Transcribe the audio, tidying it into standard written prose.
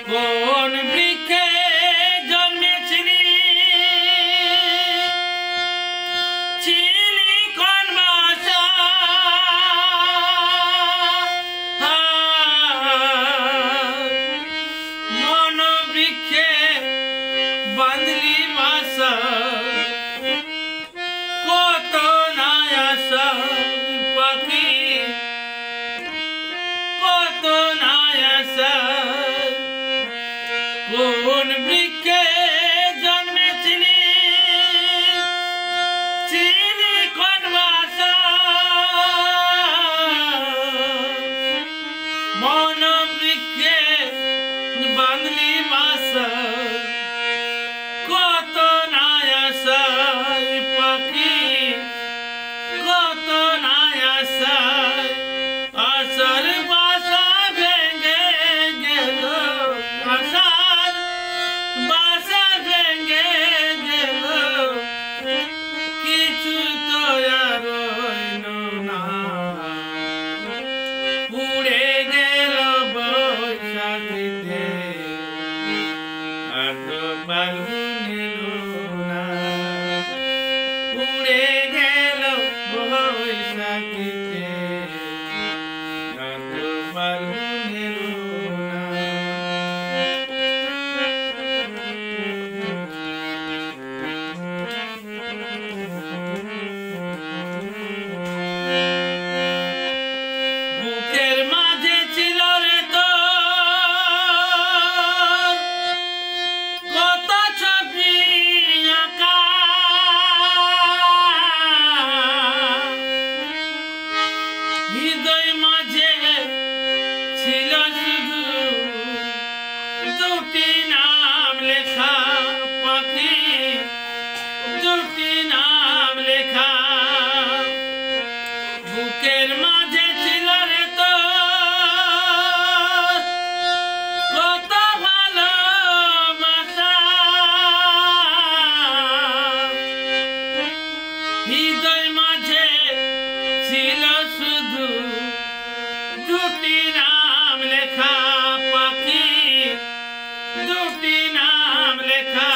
কোন বৃক্ষে জন্মেছিলি ছিলি কোন বাসা মন বৃক্ষে বাঁধলি বাসা কত নাই আশা পাখি কত নাই আশা কোন বৃক্ষে জন্মেছিলি ছিলি কোন বাসা মন বৃক্ষে বাঁধলি বাসা কত নাই আশা পাখি কত নাই আশা আশার বাসা ভেঙে গেল আশার বাসা ভেঙে গেল কিছু তো আর রইল না পুড়ে গেল বৈশাখীতে আর তো বালু নিল না পুড়ে গেল বৈশাখীতে আর তো বালু নিল না বুকের মাঝে ছিল রে তোর কত ছবি আঁকা হৃদয় মাঝে ছিল শুধু দুটি নাম লেখা পাখি দুটি নাম লেখা বুকের মাঝে ছিল রে তোর কত ভালোবাসা হৃদয় মাঝে ছিল শুধু দুটি নাম লেখা পাখি দুটি নাম লেখা